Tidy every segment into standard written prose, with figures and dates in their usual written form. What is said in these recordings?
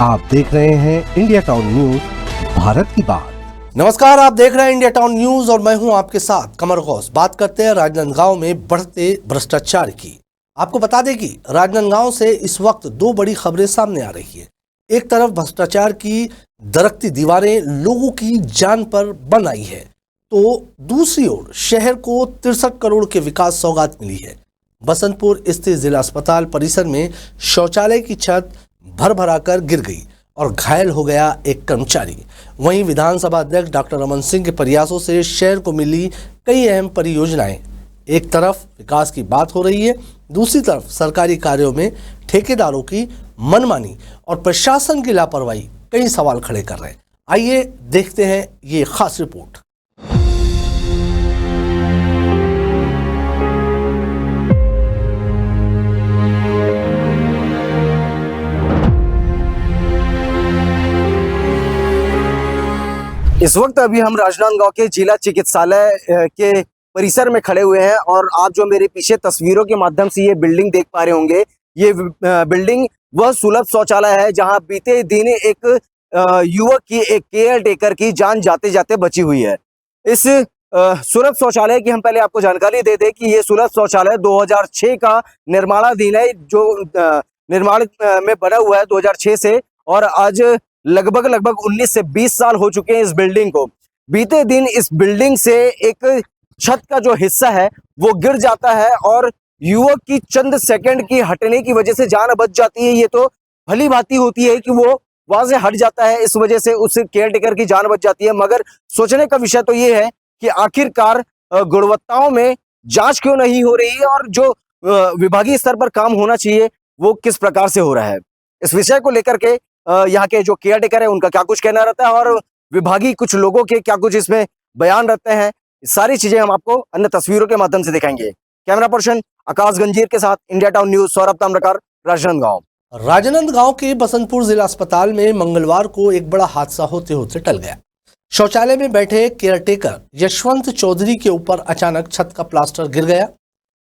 आप देख रहे हैं इंडिया टाउन न्यूज, भारत की बात। नमस्कार, आप देख रहे हैं इंडिया टाउन न्यूज और मैं हूं आपके साथ कमर गौस। बात करते हैं राजनांदगांव में बढ़ते भ्रष्टाचार की। आपको बता दें कि राजनांदगांव से इस वक्त दो बड़ी खबरें सामने आ रही है। एक तरफ भ्रष्टाचार की दरकती दीवारें लोगों की जान पर बन आई है, तो दूसरी ओर शहर को 63 करोड़ के विकास सौगात मिली है। बसंतपुर स्थित जिला अस्पताल परिसर में शौचालय की छत भर भराकर गिर गई और घायल हो गया एक कर्मचारी। वहीं विधानसभा अध्यक्ष डॉक्टर रमन सिंह के प्रयासों से शहर को मिली कई अहम परियोजनाएं। एक तरफ विकास की बात हो रही है, दूसरी तरफ सरकारी कार्यों में ठेकेदारों की मनमानी और प्रशासन की लापरवाही कई सवाल खड़े कर रहे हैं। आइए देखते हैं ये खास रिपोर्ट। इस वक्त अभी हम राजनांदगांव के जिला चिकित्सालय के परिसर में खड़े हुए हैं और आप जो मेरे पीछे तस्वीरों के माध्यम से ये बिल्डिंग देख पा रहे होंगे, ये बिल्डिंग वह सुलभ शौचालय है जहां बीते दिन एक युवक की, एक केयर टेकर की जान जाते जाते बची हुई है। इस सुलभ शौचालय की हम पहले आपको जानकारी दे दें कि ये सुलभ शौचालय 2006 का निर्माणाधीन है, जो निर्माण में बना हुआ है 2006 से, और आज लगभग 19 से 20 साल हो चुके हैं इस बिल्डिंग को। बीते दिन इस बिल्डिंग से एक छत का जो हिस्सा है वो गिर जाता है और युवक की चंद सेकंड की हटने की वजह से जान बच जाती है। ये तो भली भांति होती है कि वो वहां से हट जाता है, इस वजह से उस केयरटेकर की जान बच जाती है। मगर सोचने का विषय तो ये है कि आखिरकार गुणवत्ताओं में जांच क्यों नहीं हो रही है और जो विभागीय स्तर पर काम होना चाहिए वो किस प्रकार से हो रहा है। इस विषय को लेकर के यहाँ के जो केयर टेकर है उनका क्या कुछ कहना रहता है और विभागीय कुछ लोगों के क्या कुछ इसमें बयान रहते हैं, सारी चीजें हम आपको अन्य तस्वीरों के माध्यम से दिखाएंगे। कैमरा पर्सन आकाश गंजीर के साथ India town news, Saurabh Tamrakar, Rajnandgaon. Rajnandgaon के बसंतपुर जिला अस्पताल में मंगलवार को एक बड़ा हादसा होते होते टल गया। शौचालय में बैठे केयरटेकर यशवंत चौधरी के ऊपर अचानक छत का प्लास्टर गिर गया।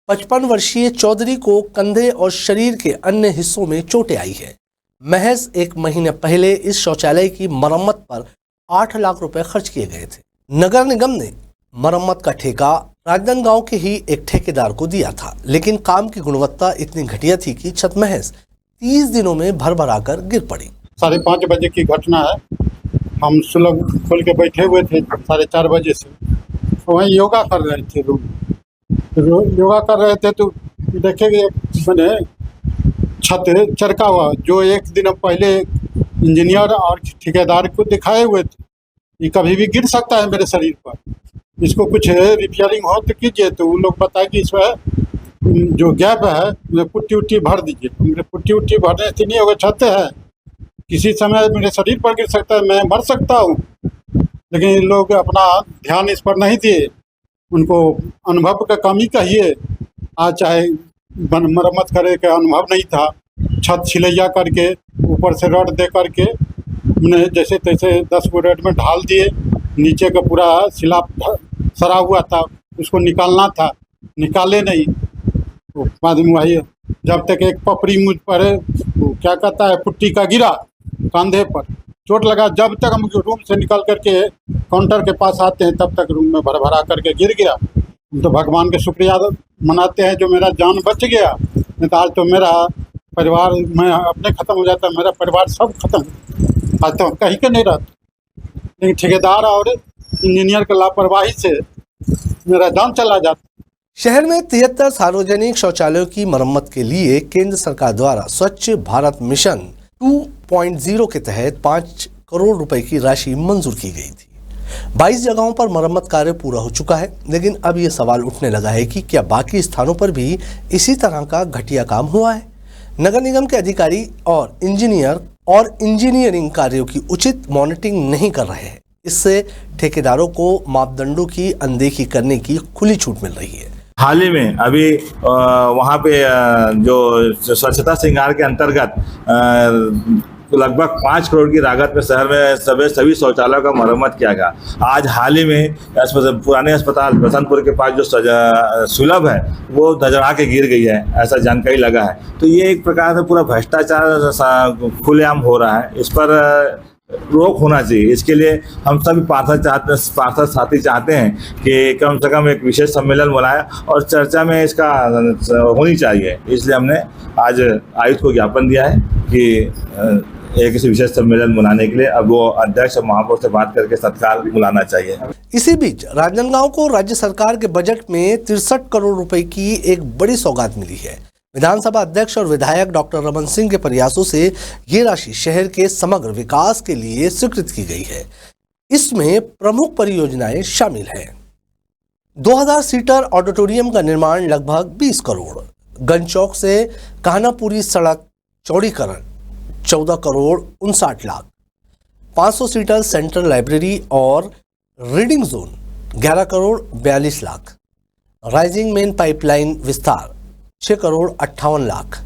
55 वर्षीय चौधरी को कंधे और शरीर के अन्य हिस्सों में चोटें आई है। महज एक महीने पहले इस शौचालय की मरम्मत पर 8 लाख रुपए खर्च किए गए थे। नगर निगम ने मरम्मत का ठेका राजनांदगांव के ही एक ठेकेदार को दिया था, लेकिन काम की गुणवत्ता इतनी घटिया थी कि छत महज 30 दिनों में भर भराकर गिर पड़ी। 5:30 बजे की घटना है। हम सुलभ खोल के बैठे हुए थे 4:30 बजे से, वहीं योगा कर रहे थे। योगा कर रहे थे तो देखेंगे मैंने छत चरका हुआ, जो एक दिन पहले इंजीनियर और ठेकेदार को दिखाए हुए थे। ये कभी भी गिर सकता है मेरे शरीर पर, इसको कुछ रिपेयरिंग हो तो कीजिए। तो उन लोग बताए कि इसमें जो गैप है पुट्टी उट्टी भर दीजिए। मेरे पुट्टी उट्टी भरने से नहीं होगा, छत है किसी समय मेरे शरीर पर गिर सकता है, मैं मर सकता हूँ। लेकिन इन लोग अपना ध्यान इस पर नहीं दिए, उनको अनुभव का कमी कहिए, आज चाहे मरम्मत करे का अनुभव नहीं था। छत छिलैया करके ऊपर से रड दे करके उन्हें जैसे तैसे 10 गो रड में ढाल दिए। नीचे का पूरा सिला सरा हुआ था, उसको निकालना था, निकाले नहीं। तो बाद में वही जब तक एक पपड़ी मुझ पर तो क्या कहता है पुट्टी का गिरा कंधे पर, चोट लगा। जब तक हम रूम से निकल करके काउंटर के पास आते हैं तब तक रूम में भर भरा करके गिर गया। तो भगवान के शुक्रिया मनाते हैं जो मेरा जान बच गया, नहीं तो आज तो मेरा परिवार, मैं अपने ख़त्म हो जाता, मेरा परिवार सब खत्म, आज तो कहीं के नहीं रहता। लेकिन ठेकेदार और इंजीनियर की लापरवाही से मेरा जान चला जाता। शहर में 73 सार्वजनिक शौचालयों की मरम्मत के लिए केंद्र सरकार द्वारा स्वच्छ भारत मिशन 2.0 के तहत 5 करोड़ रुपए की राशि मंजूर की गई थी। 22 जगहों पर मरम्मत कार्य पूरा हो चुका है, लेकिन अब ये सवाल उठने लगा है कि क्या बाकी स्थानों पर भी इसी तरह का घटिया काम हुआ है। नगर निगम के अधिकारी और इंजीनियर और इंजीनियरिंग कार्यों की उचित मॉनिटरिंग नहीं कर रहे हैं। इससे ठेकेदारों को मापदंडों की अनदेखी करने की खुली छूट मिल रही है। हाल ही में अभी वहाँ पे जो स्वच्छता श्रृंगार के अंतर्गत लगभग 5 करोड़ की लागत में शहर में सभी शौचालयों का मरम्मत किया गया। आज हाल ही में पुराने अस्पताल बसंतपुर के पास जो सुलभ है वो धड़धड़ा के गिर गई है, ऐसा जानकारी लगा है। तो ये एक प्रकार से पूरा भ्रष्टाचार खुलेआम हो रहा है, इस पर रोक होना चाहिए। इसके लिए हम सभी पार्षद साथी चाहते हैं कि कम से कम एक विशेष सम्मेलन बुलाएं और चर्चा में इसका होनी चाहिए। इसलिए हमने आज आयुक्त को ज्ञापन दिया है कि एक किसी विशेष सम्मेलन बुलाने के लिए अब वो अध्यक्ष और महापौर से बात करके तत्काल बुलाना चाहिए। इसी बीच राजनांदगांव को राज्य सरकार के बजट में 63 करोड़ रुपए की एक बड़ी सौगात मिली है। विधानसभा अध्यक्ष और विधायक डॉक्टर रमन सिंह के प्रयासों से ये राशि शहर के समग्र विकास के लिए स्वीकृत की गई है। इसमें प्रमुख परियोजनाएं शामिल हैं। 2000 सीटर ऑडिटोरियम का निर्माण लगभग 20 करोड़, गंज चौक से कान्हापुरी सड़क चौड़ीकरण 14 crore 59 lakh, 500 seater central library और reading zone 11 crore 42 lakh, rising main pipeline विस्तार 6 करोड़ 58 लाख,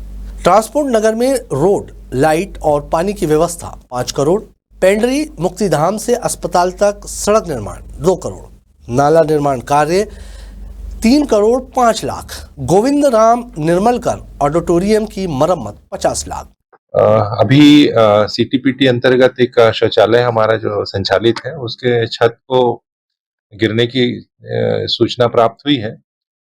ट्रांसपोर्ट नगर में रोड, लाइट और पानी की व्यवस्था 5 करोड़, पेंडरी मुक्तिधाम से अस्पताल तक सड़क निर्माण 2 करोड़, नाला निर्माण कार्य 3 करोड़ 5 लाख, गोविंद राम निर्मलकर ऑडिटोरियम की मरम्मत 50 लाख। अभी सीटीपीटी अंतर्गत एक शौचालय हमारा जो संचालित है उसके छत को गिरने की सूचना प्राप्त हुई है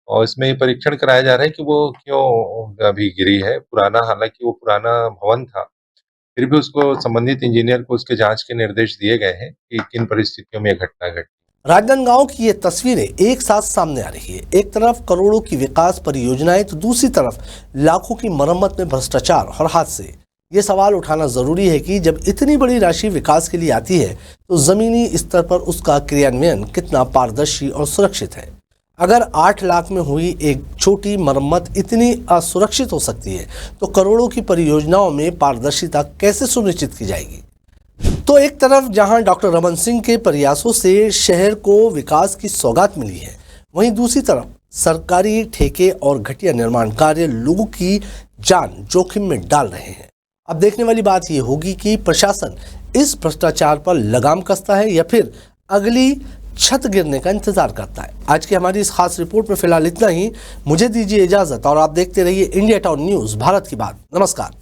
और इसमें परीक्षण कराया जा रहा है कि वो क्यों अभी गिरी है। हालांकि वो पुराना भवन था, फिर भी उसको संबंधित इंजीनियर को उसके जांच के निर्देश दिए गए हैं कि किन परिस्थितियों में यह घटना घटी। राजनांदगांव की ये तस्वीरें एक साथ सामने आ रही है। एक तरफ करोड़ों की विकास परियोजनाएं तो दूसरी तरफ लाखों की मरम्मत में भ्रष्टाचार और हादसे। ये सवाल उठाना जरूरी है कि जब इतनी बड़ी राशि विकास के लिए आती है तो जमीनी स्तर पर उसका क्रियान्वयन कितना पारदर्शी और सुरक्षित है। अगर 8 लाख में हुई एक छोटी मरम्मत इतनी असुरक्षित हो सकती है तो करोड़ों की परियोजनाओं में पारदर्शिता कैसे सुनिश्चित की जाएगी। तो एक तरफ जहां डॉक्टर रमन सिंह के प्रयासों से शहर को विकास की सौगात मिली है, वहीं दूसरी तरफ सरकारी ठेके और घटिया निर्माण कार्य लोगों की जान जोखिम में डाल रहे हैं। अब देखने वाली बात यह होगी कि प्रशासन इस भ्रष्टाचार पर लगाम कसता है या फिर अगली छत गिरने का इंतजार करता है। आज की हमारी इस खास रिपोर्ट में फिलहाल इतना ही। मुझे दीजिए इजाजत और आप देखते रहिए इंडिया टाउन न्यूज़, भारत की बात। नमस्कार।